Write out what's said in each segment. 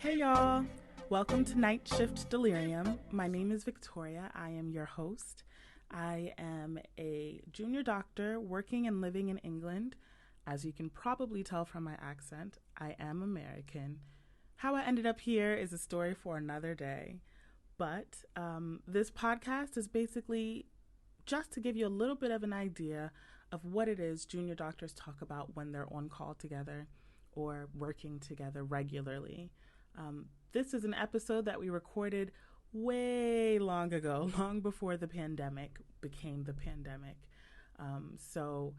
Hey y'all, welcome to Night Shift Delirium. My name is Victoria. I am your host. I am a junior doctor working and living in England. As you can probably tell from my accent, I am American. How I ended up here is a story for another day. But this podcast is basically just to give you a little bit of an idea of what it is junior doctors talk about when they're on call together or working together regularly. This is an episode that we recorded way long ago, long before the pandemic became the pandemic. So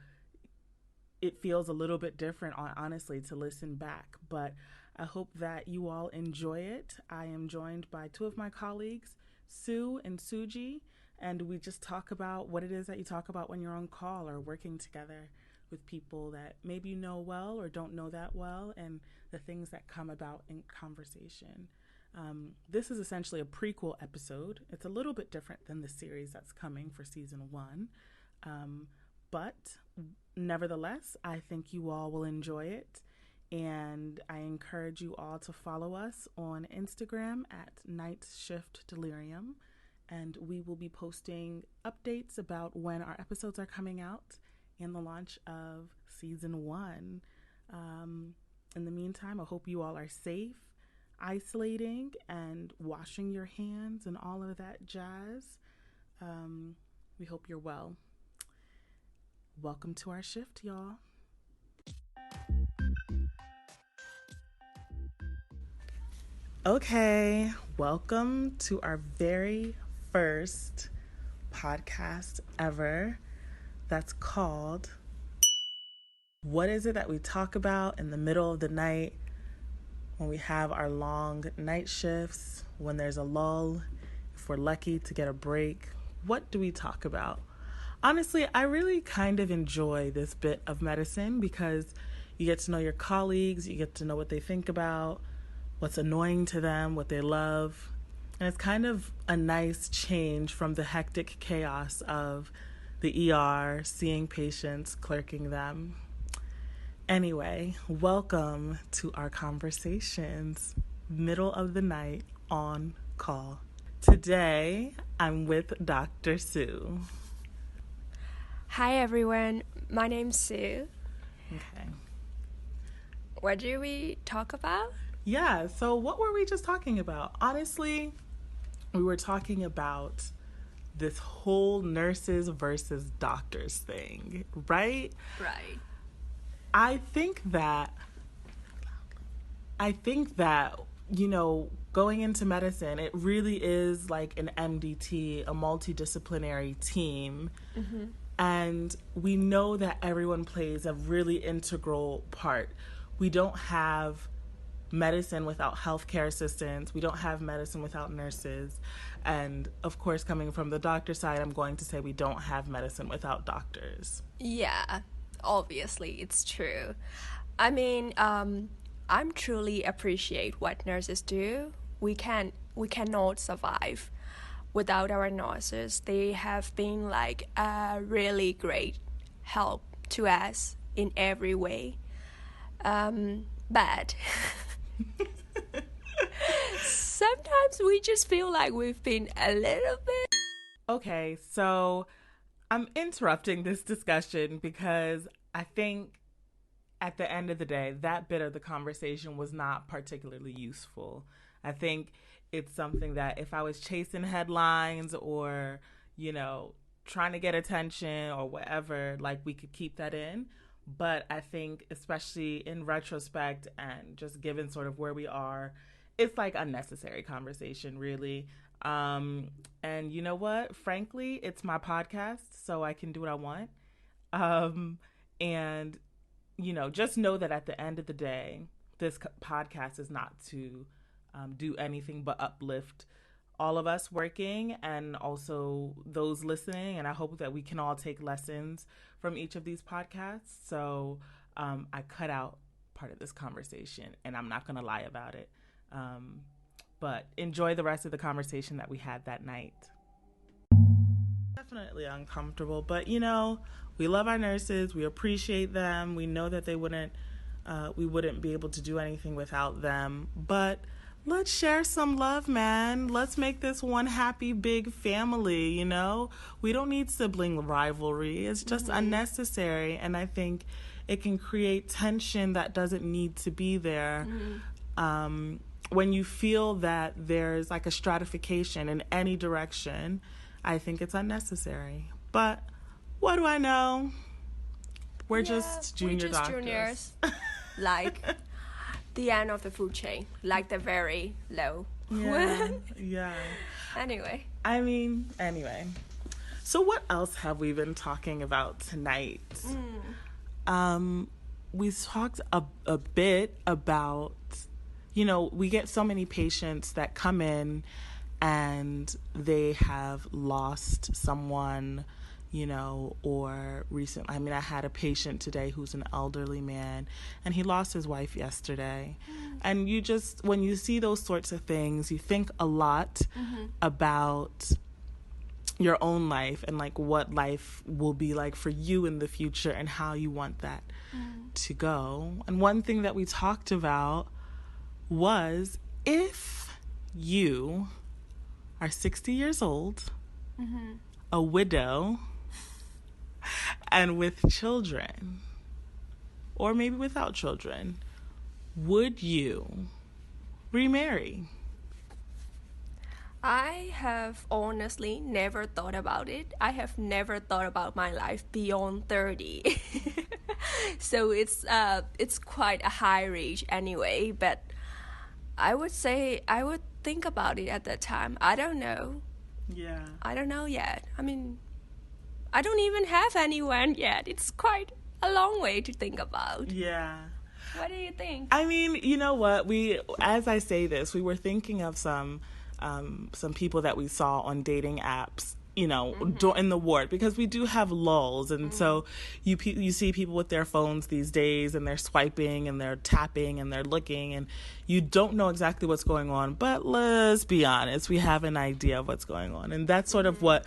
it feels a little bit different, honestly, to listen back. But I hope that you all enjoy it. I am joined by two of my colleagues, Sue and Suji, and we just talk about what it is that you talk about when you're on call or working together with people that maybe you know well or don't know that well, and the things that come about in conversation. This is essentially a prequel episode. It's a little bit different than the series that's coming for season 1. But nevertheless, I think you all will enjoy it. And I encourage you all to follow us on Instagram at Night Shift Delirium. And we will be posting updates about when our episodes are coming out and the launch of season 1. In the meantime, I hope you all are safe, isolating, and washing your hands and all of that jazz. We hope you're well. Welcome to our shift, y'all. Okay, welcome to our very first podcast ever that's called What Is It That We Talk About in the Middle of the Night when we have our long night shifts, when there's a lull, if we're lucky to get a break? What do we talk about? Honestly, I really kind of enjoy this bit of medicine because you get to know your colleagues, you get to know what they think about, what's annoying to them, what they love. And it's kind of a nice change from the hectic chaos of the ER, seeing patients, clerking them. Anyway, welcome to our conversations, middle of the night on call. Today, I'm with Dr. Sue. Hi everyone, my name's Sue. Okay. What do we talk about? Yeah, so what were we just talking about? Honestly, we were talking about this whole nurses versus doctors thing, right? Right. I think that, going into medicine, it really is like an MDT, a multidisciplinary team. Mm-hmm. And we know that everyone plays a really integral part. We don't have medicine without healthcare assistants. We don't have medicine without nurses. And of course, coming from the doctor side, I'm going to say we don't have medicine without doctors. Yeah, obviously, it's true. I mean, I'm truly appreciate what nurses do. We cannot survive without our nurses. They have been like a really great help to us in every way. But sometimes we just feel like we've been a little bit... Okay, so I'm interrupting this discussion because I think at the end of the day, that bit of the conversation was not particularly useful. I think it's something that if I was chasing headlines or, trying to get attention or whatever, like we could keep that in. But I think especially in retrospect and just given sort of where we are, it's like unnecessary conversation, really. And you know what? Frankly, it's my podcast, so I can do what I want. And, just know that at the end of the day, this podcast is not to do anything but uplift all of us working and also those listening. And I hope that we can all take lessons from each of these podcasts. So I cut out part of this conversation and I'm not going to lie about it. But enjoy the rest of the conversation that we had that night. Definitely uncomfortable, but we love our nurses. We appreciate them. We know that we wouldn't be able to do anything without them. But let's share some love, man. Let's make this one happy big family, you know? We don't need sibling rivalry. It's just unnecessary. And I think it can create tension that doesn't need to be there. When you feel that there's like a stratification in any direction, I think it's unnecessary. But what do I know? We're just junior doctors. Juniors. Like the end of the food chain, like the very low. Yeah. Anyway. Anyway. So what else have we been talking about tonight? We talked a bit about, you know, we get so many patients that come in and they have lost someone, you know, or recently, I had a patient today who's an elderly man, and he lost his wife yesterday. And you just, when you see those sorts of things, you think a lot about your own life and like what life will be like for you in the future and how you want that to go. And one thing that we talked about was, if you are 60 years old, a widow, and with children, or maybe without children, would you remarry? I have honestly never thought about it. I have never thought about my life beyond 30. So it's quite a high reach anyway, but I would say I would think about it at that time. I don't know. Yeah. I don't know yet. I don't even have anyone yet. It's quite a long way to think about. Yeah. What do you think? You know what? As I say this, we were thinking of some people that we saw on dating apps, you know, in the ward, because we do have lulls. And so you see people with their phones these days, and they're swiping and they're tapping and they're looking, and you don't know exactly what's going on. But let's be honest, we have an idea of what's going on. And that's sort of what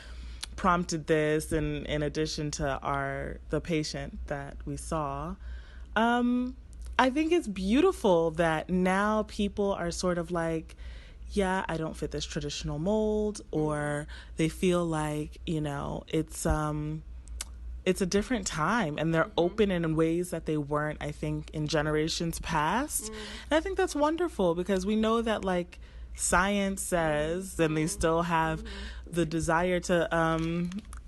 prompted this, and in addition to the patient that we saw. I think it's beautiful that now people are sort of like, yeah, I don't fit this traditional mold, or they feel like, you know, it's a different time, and they're open in ways that they weren't, I think, in generations past. And I think that's wonderful, because we know that, like, science says, and they still have the desire to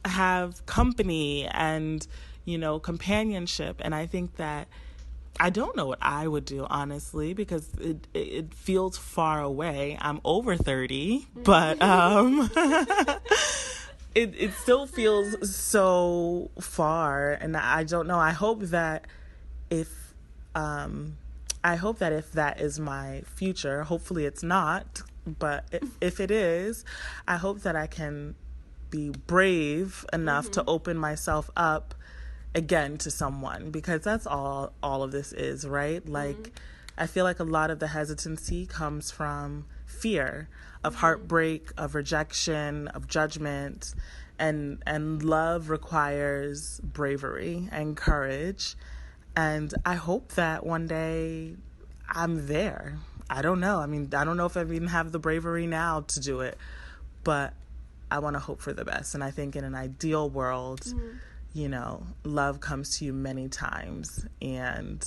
have company and, you know, companionship. And I think that I don't know what I would do, honestly, because it feels far away. I'm over 30, but it still feels so far, and I don't know. I hope that if that is my future, hopefully it's not, but if it is, I hope that I can be brave enough to open myself up again to someone, because that's all of this is, right? Like, I feel like a lot of the hesitancy comes from fear of heartbreak, of rejection, of judgment, and love requires bravery and courage. And I hope that one day I'm there. I don't know. I don't know if I even have the bravery now to do it, but I want to hope for the best. And I think in an ideal world, you know, love comes to you many times, and,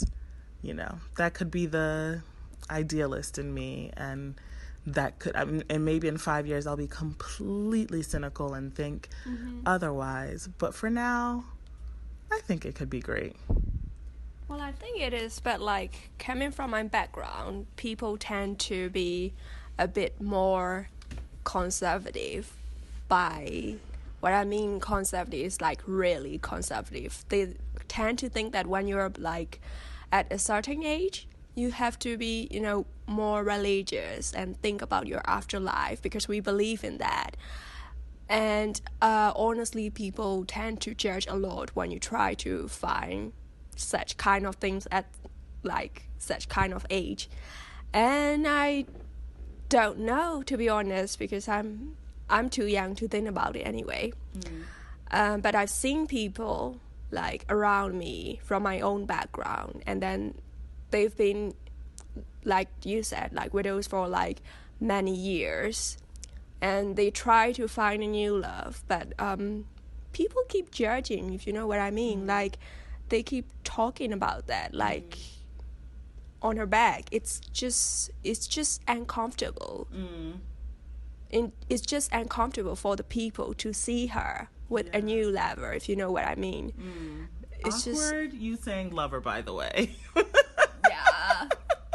you know, that could be the idealist in me, and that could, and maybe in 5 years I'll be completely cynical and think otherwise, but for now, I think it could be great. Well, I think it is, but like, coming from my background, people tend to be a bit more conservative. By what I mean conservative is like really conservative. They tend to think that when you're like at a certain age, you have to be, you know, more religious and think about your afterlife, because we believe in that. And honestly, people tend to judge a lot when you try to find such kind of things at like such kind of age. And I don't know, to be honest, because I'm too young to think about it anyway. But I've seen people like around me from my own background, and then they've been like you said, like widows for like many years, and they try to find a new love, but people keep judging, if you know what I mean. Like they keep talking about that, like on her back. It's just uncomfortable. It's just uncomfortable for the people to see her with a new lover, if you know what I mean. It's awkward. You saying lover, by the way. Yeah,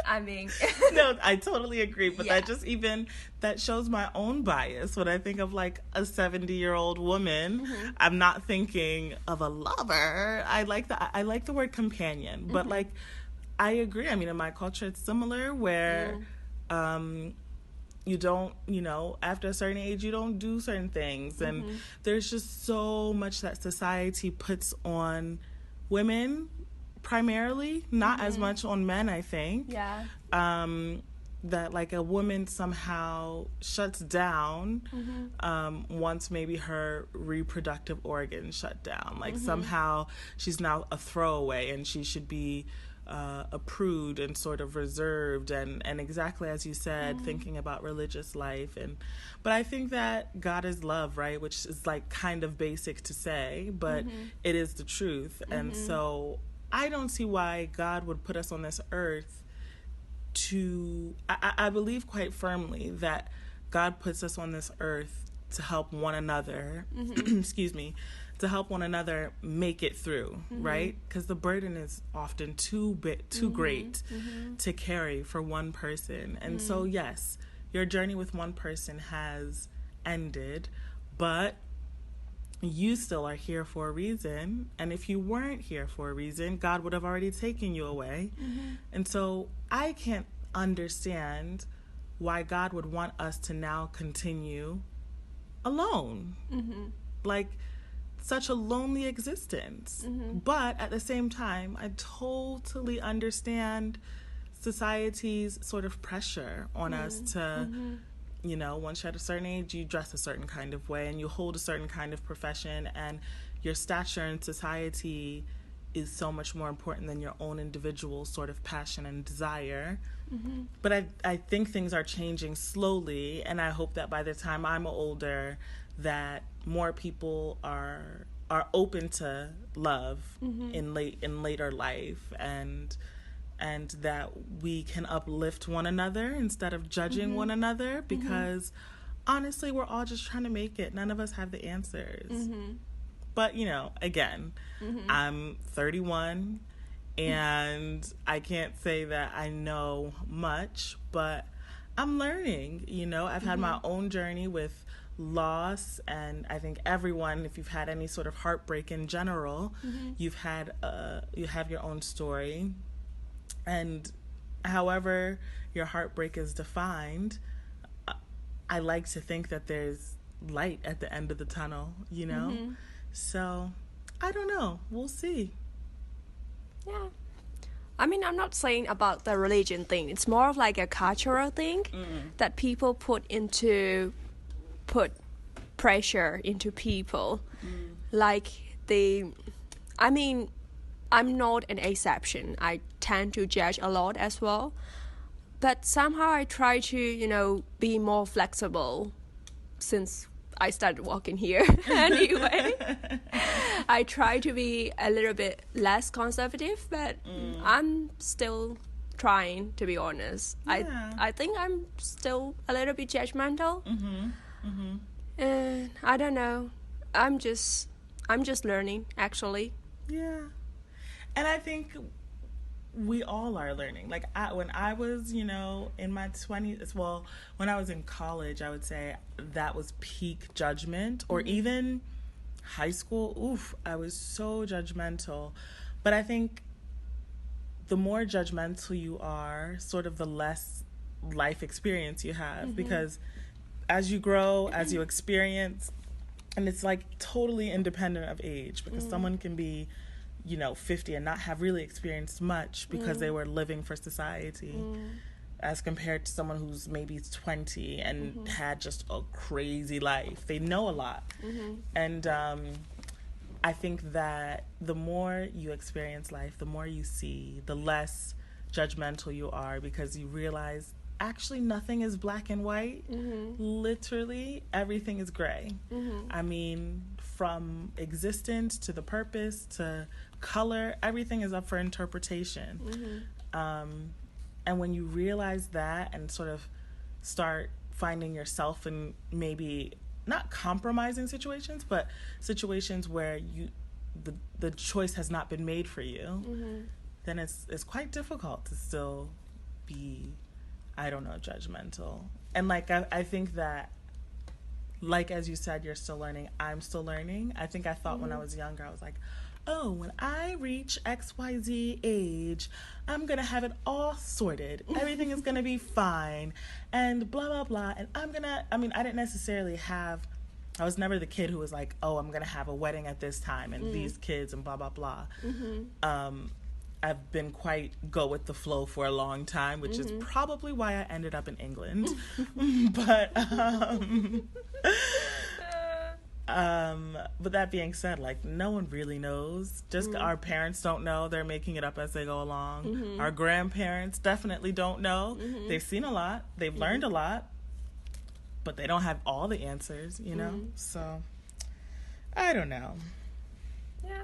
I mean. No, I totally agree, but that shows my own bias. When I think of like a 70-year-old woman, I'm not thinking of a lover. I like the word companion, but like I agree. I mean, in my culture, it's similar where you don't, after a certain age, you don't do certain things. And there's just so much that society puts on women primarily, not as much on men, I think. Yeah. That like a woman somehow shuts down once maybe her reproductive organs shut down. Like somehow she's now a throwaway and she should be a prude and sort of reserved and exactly as you said, thinking about religious life. But I think that God is love, right? Which is like kind of basic to say, but it is the truth. And so I don't see why God would put us on this earth I believe quite firmly that God puts us on this earth to help one another, excuse me, to help one another make it through, right? Because the burden is often too great to carry for one person. And so, yes, your journey with one person has ended, but you still are here for a reason. And if you weren't here for a reason, God would have already taken you away. And so I can't understand why God would want us to now continue alone. Like, such a lonely existence. But at the same time, I totally understand society's sort of pressure on us to, once you're at a certain age, you dress a certain kind of way and you hold a certain kind of profession, and your stature in society is so much more important than your own individual sort of passion and desire. But I think things are changing slowly, and I hope that by the time I'm older, that more people are open to love in later life, and that we can uplift one another instead of judging one another, because honestly, we're all just trying to make it. None of us have the answers. But again, I'm 31 and I can't say that I know much, but I'm learning. I've had my own journey with loss, and I think everyone, if you've had any sort of heartbreak in general, you have your own story, and however your heartbreak is defined, I like to think that there's light at the end of the tunnel, so I don't know, we'll see. Yeah, I mean, I'm not saying about the religion thing. It's more of like a cultural thing that people put pressure into people. Like I'm not an exception. I tend to judge a lot as well. But somehow I try to, be more flexible since I started walking here. Anyway, I try to be a little bit less conservative, but I'm still trying, to be honest. Yeah. I think I'm still a little bit judgmental. And I don't know. I'm just learning, actually. Yeah. And I think we all are learning. Like, when I was, in my 20s, well, when I was in college, I would say that was peak judgment, or even high school. Oof, I was so judgmental. But I think the more judgmental you are, sort of the less life experience you have, because as you grow, as you experience, and it's like totally independent of age, because someone can be 50 and not have really experienced much because they were living for society, as compared to someone who's maybe 20 and had just a crazy life. They know a lot. And I think that the more you experience life, the more you see, the less judgmental you are, because you realize actually nothing is black and white. Literally everything is gray. I mean, from existence to the purpose to color, everything is up for interpretation. And when you realize that and sort of start finding yourself in maybe not compromising situations, but situations where the choice has not been made for you, then it's quite difficult to still be, I don't know, judgmental. And like I think that, like as you said, you're still learning. I'm still learning. I think I thought when I was younger, I was like, oh, when I reach XYZ age, I'm going to have it all sorted. Everything is going to be fine and blah, blah, blah. And I didn't necessarily I was never the kid who was like, oh, I'm going to have a wedding at this time and these kids and blah, blah, blah. I've been quite go with the flow for a long time, which is probably why I ended up in England. But that being said, like, no one really knows. Just our parents don't know. They're making it up as they go along. Our grandparents definitely don't know. They've seen a lot. They've learned a lot. But they don't have all the answers, you know? So, I don't know. Yeah.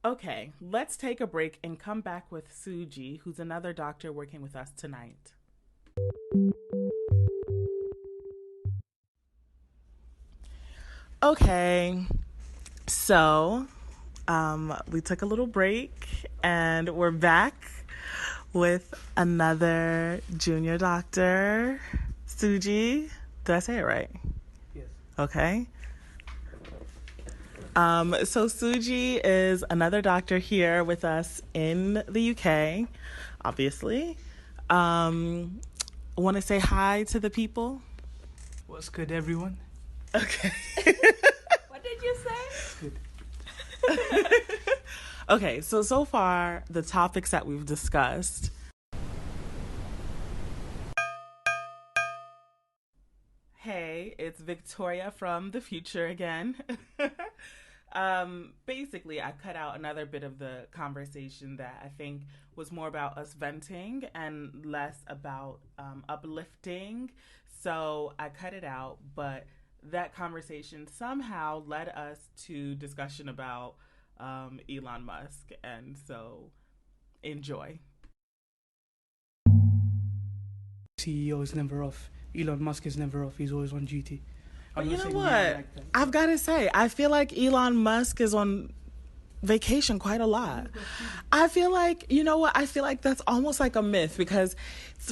Okay, let's take a break and come back with Suji, who's another doctor working with us tonight. Okay, so we took a little break and we're back with another junior doctor, Suji. Did I say it right? Yes. Okay. So Suji is another doctor here with us in the UK, obviously. Want to say hi to the people? What's good, everyone? Okay. What did you say? Good. Okay, so far, the topics that we've discussed. Hey, it's Victoria from the future again. Basically, I cut out another bit of the conversation that I think was more about us venting and less about uplifting. So I cut it out, but that conversation somehow led us to discussion about Elon Musk. And so enjoy. CEO is never off. Elon Musk is never off. He's always on duty. But I'm you not know saying what? yeah, like that. I've got to say, I feel like Elon Musk is on vacation quite a lot. I feel like, you know what? I feel like that's almost like a myth, because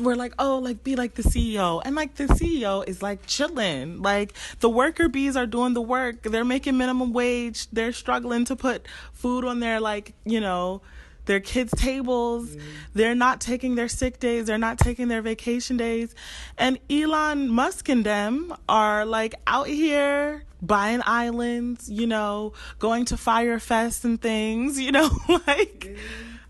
we're like, oh, like, be like the CEO. And like, the CEO is like chilling. Like, the worker bees are doing the work. They're making minimum wage. They're struggling to put food on their, like, you know, their kids' tables. They're not taking their sick days. They're not taking their vacation days. And Elon Musk and them are like out here buying islands, you know, going to Fire Fest and things, you know, like,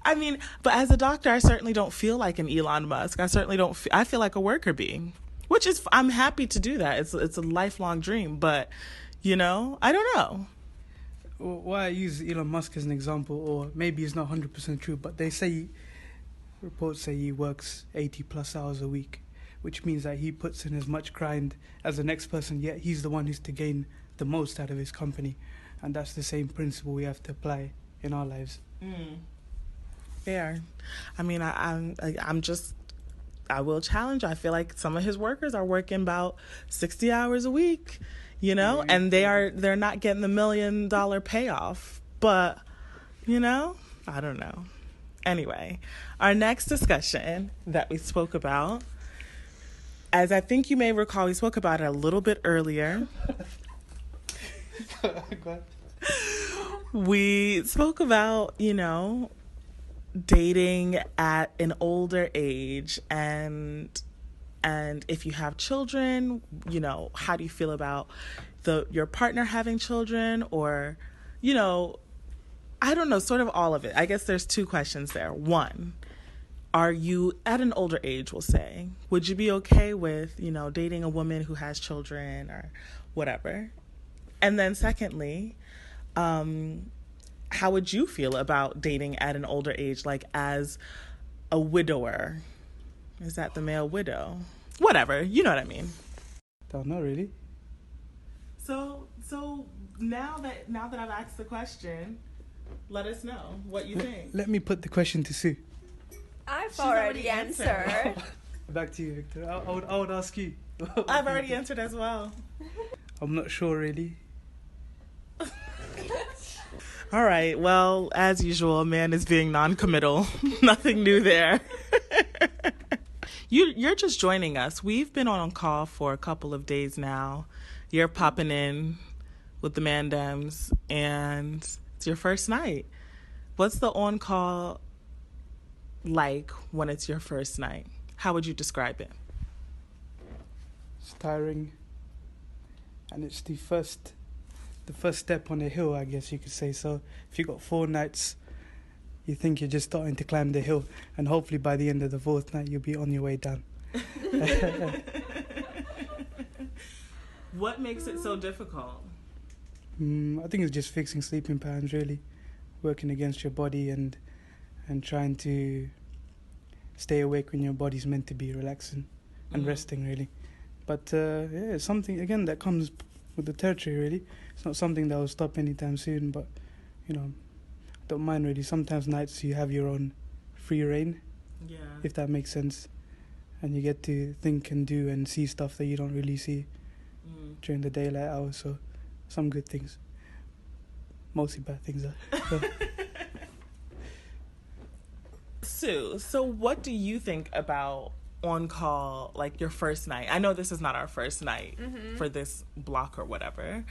I mean, but as a doctor, I certainly don't feel like an Elon Musk. I certainly don't, I feel like a worker bee, which is, I'm happy to do that. It's a lifelong dream, but, you know, I don't know. Why I use Elon Musk as an example, or maybe it's not 100% true, but reports say he works 80 plus hours a week, which means that he puts in as much grind as the next person, yet he's the one who's to gain the most out of his company. And that's the same principle we have to apply in our lives. Fair. I mean, I will challenge. I feel like some of his workers are working about 60 hours a week, you know, and they're not getting the $1 million payoff, but, you know, I don't know. Anyway, our next discussion that we spoke about, as I think you may recall, we spoke about it a little bit earlier. We spoke about, you know, dating at an older age, and if you have children, you know, how do you feel about your partner having children, or, you know, I don't know, sort of all of it. I guess there's two questions there. One, are you at an older age, we'll say, would you be okay with, you know, dating a woman who has children or whatever? And then secondly, how would you feel about dating at an older age, like as a widower. Is that the male widow? Whatever, you know what I mean. Don't know really. So now that I've asked the question, let us know what you think. Let me put the question to Sue. I've already answered. Back to you, Victor. I would ask you. I've already answered as well. I'm not sure really. All right. Well, as usual, a man is being non-committal. Nothing new there. You're just joining us. We've been on call for a couple of days now. You're popping in with the Mandems, and it's your first night. What's the on-call like when it's your first night? How would you describe it? It's tiring, and it's the first step on the hill, I guess you could say. So if you got 4 nights, you think you're just starting to climb the hill, and hopefully by the end of the 4th night you'll be on your way down. What makes it so difficult? I think it's just fixing sleeping patterns, really, working against your body and trying to stay awake when your body's meant to be relaxing and resting, really. But it's something, again, that comes with the territory, really. It's not something that will stop anytime soon, but, I don't mind, really. Sometimes nights you have your own free reign, if that makes sense. And you get to think and do and see stuff that you don't really see during the daylight hours. So some good things. Mostly bad things, though. Sue, so what do you think about on call, like your first night? I know this is not our first night for this block or whatever.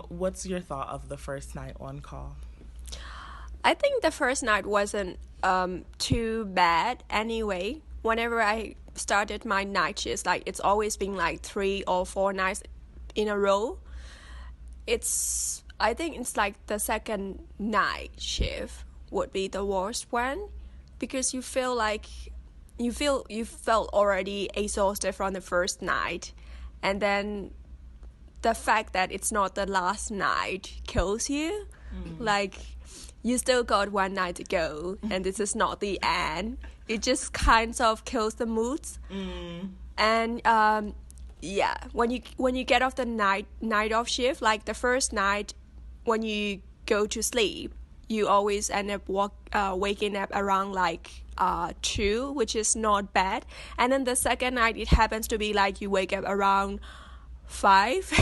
What's your thought of the first night on call? I think the first night wasn't too bad anyway. Whenever I started my night shifts, like it's always been like 3 or 4 nights in a row. I think it's like the second night shift would be the worst one, because you felt already exhausted from the first night, and then the fact that it's not the last night kills you. Like, you still got 1 night to go, and this is not the end. It just kind of kills the moods. And when you get off the night off shift, like the first night when you go to sleep, you always end up waking up around like 2, which is not bad. And then the second night, it happens to be like you wake up around 5.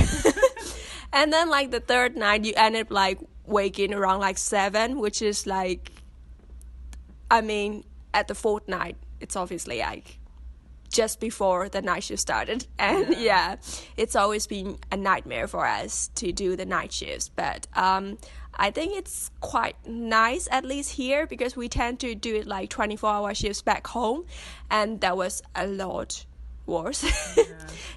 And then like the third night, you end up like waking around like 7, which is like, at the 4th night, it's obviously like just before the night shift started. And it's always been a nightmare for us to do the night shifts. But I think it's quite nice, at least here, because we tend to do it like 24-hour shifts back home. And that was a lot worse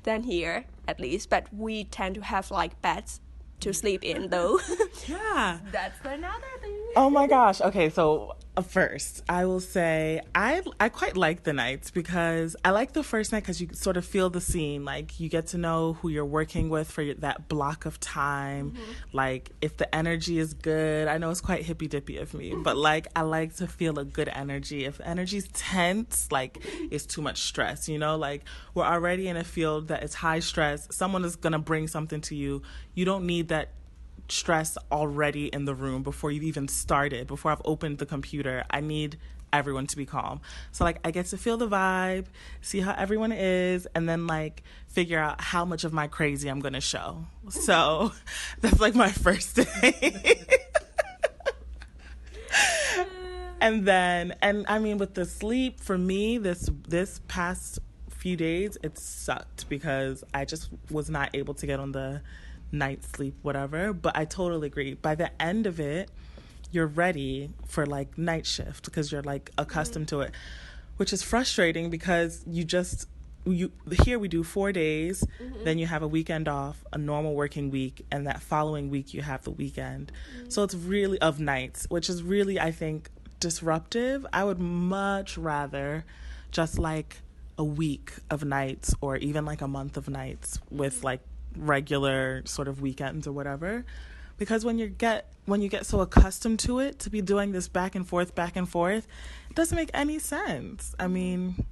than here, at least. But we tend to have like beds to sleep in, though. That's another thing. Oh my gosh. Okay, so first, I will say I quite like the nights, because I like the first night because you sort of feel the scene. Like, you get to know who you're working with for that block of time. Like, if the energy is good, I know it's quite hippy-dippy of me, but like, I like to feel a good energy. If the energy's tense, like, it's too much stress, like, we're already in a field that is high stress. Someone is going to bring something to you. You don't need that stress already in the room before you've even started, before I've opened the computer. I need everyone to be calm. So like, I get to feel the vibe, see how everyone is, and then like figure out how much of my crazy I'm gonna show. So that's like my first day. And with the sleep, for me, this past few days, it sucked because I just was not able to get on the night sleep, whatever. But I totally agree. By the end of it, you're ready for like night shift because you're like accustomed to it, which is frustrating because here we do 4 days, then you have a weekend off, a normal working week, and that following week you have the weekend. So it's really of nights, which is really, I think, disruptive. I would much rather just like a week of nights or even like a month of nights with like regular sort of weekends or whatever. because when you get so accustomed to it, to be doing this back and forth, it doesn't make any sense. I mean,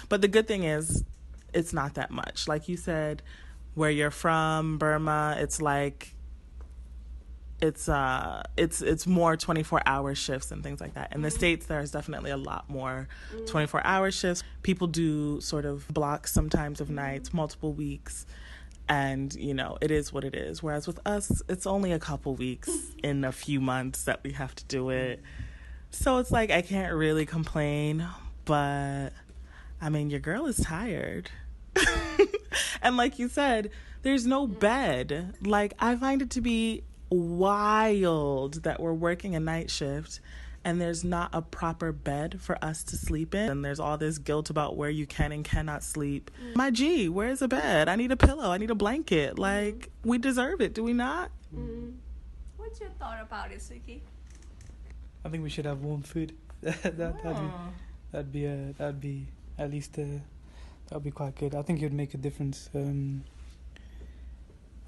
but the good thing is it's not that much. Like you said, where you're from, Burma, it's like it's more 24-hour shifts and things like that. In the States, there's definitely a lot more 24-hour shifts. People do sort of blocks sometimes of nights, multiple weeks, and it is what it is. Whereas with us, it's only a couple weeks in a few months that we have to do it. So it's like I can't really complain, but I mean, your girl is tired. And like you said, there's no bed. Like, I find it to be wild that we're working a night shift and there's not a proper bed for us to sleep in, and there's all this guilt about where you can and cannot sleep. My G, where's a bed? I need a pillow, I need a blanket. Like, we deserve it, do we not? What's your thought about it, Suki? I think we should have warm food. That'd be at least that'd be quite good. I think it would make a difference.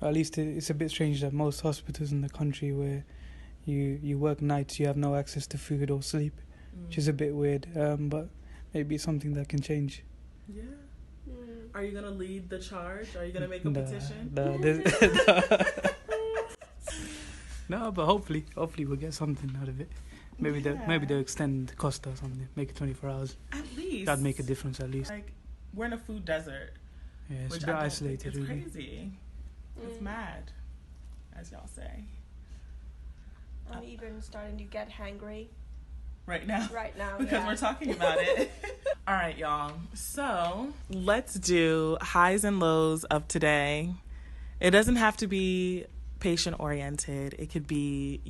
At least it's a bit strange that most hospitals in the country where you work nights, you have no access to food or sleep, which is a bit weird. But maybe it's something that can change. Yeah. Are you gonna lead the charge? Are you gonna make a petition? No, but hopefully we'll get something out of it. Maybe they'll extend Costa or something, make it 24 hours. At least That'd make a difference at least. Like, we're in a food desert. Yeah, it's which a bit isolated. It's really. crazy. It's mad, as y'all say. I'm even starting to get hangry Right now, because we're talking about it. All right, y'all. So let's do highs and lows of today. It doesn't have to be patient-oriented. It could be,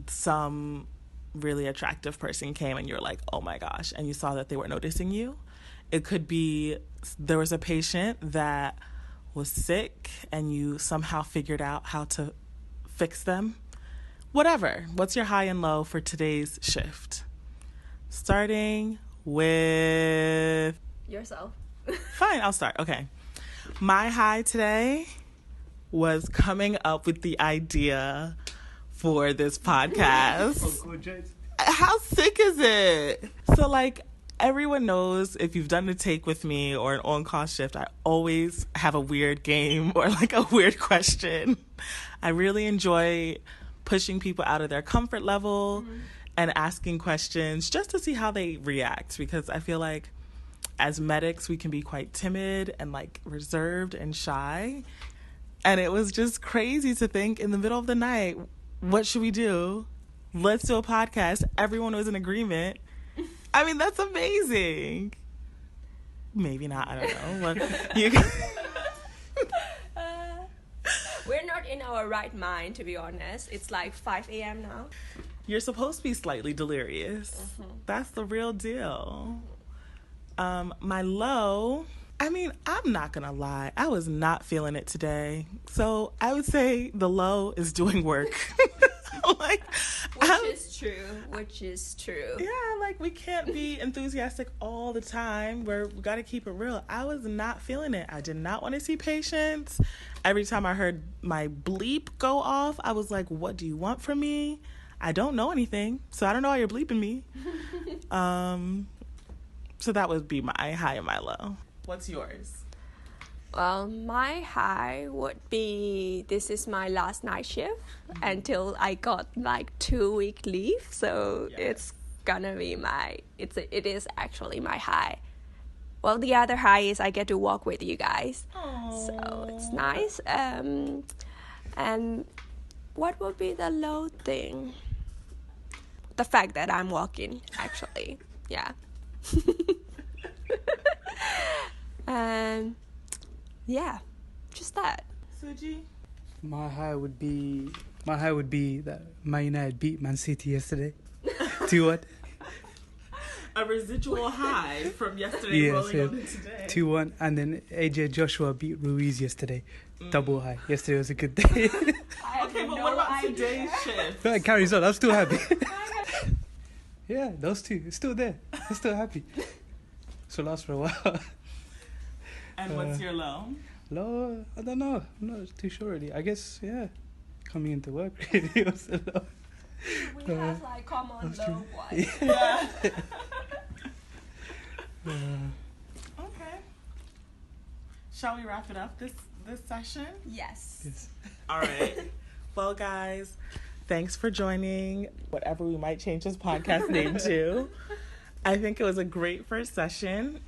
some really attractive person came and you're like, oh my gosh, and you saw that they were noticing you. It could be there was a patient that was sick and you somehow figured out how to fix them. Whatever. What's your high and low for today's shift? Starting with yourself. Fine, I'll start. Okay. My high today was coming up with the idea for this podcast. How sick is it? So, like, everyone knows if you've done a take with me or an on-call shift, I always have a weird game or like a weird question. I really enjoy pushing people out of their comfort level and asking questions just to see how they react, because I feel like as medics, we can be quite timid and like reserved and shy. And it was just crazy to think in the middle of the night, what should we do? Let's do a podcast. Everyone was in agreement. I mean, that's amazing. Maybe not. I don't know. We're not in our right mind, to be honest. It's like 5 a.m. now. You're supposed to be slightly delirious. That's the real deal. My low, I mean, I'm not going to lie. I was not feeling it today. So I would say the low is doing work. Which is true. Yeah, like, we can't be enthusiastic all the time. We got to keep it real. I was not feeling it. I did not want to see patients. Every time I heard my bleep go off, I was like, what do you want from me? I don't know anything, so I don't know why you're bleeping me. So that would be my high and my low. What's yours? Well, my high would be this is my last night shift until I got like 2-week leave. So it's gonna be it is actually my high. Well, the other high is I get to walk with you guys. Aww. So it's nice. And what would be the low thing? The fact that I'm walking, actually. Yeah. Yeah, just that. Suji? My high would be that Man United beat Man City yesterday. 2-1. A residual high from yesterday rolling on today. 2-1, and then AJ Joshua beat Ruiz yesterday. Double high. Yesterday was a good day. Okay, but what about today's shift? It carries on. I'm still happy. Yeah, those two. It's still there. I'm still happy. So last for a while. And what's your low? Low, I don't know. I'm not too sure really. I guess, yeah. coming into work really was a lot. We have like common low voice. Yeah. Uh, Okay. Shall we wrap it up this session? Yes. yes. All right. Well, guys, thanks for joining whatever we might change this podcast name to. I think it was a great first session.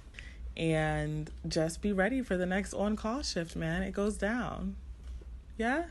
And just be ready for the next on-call shift, man. It goes down. Yeah?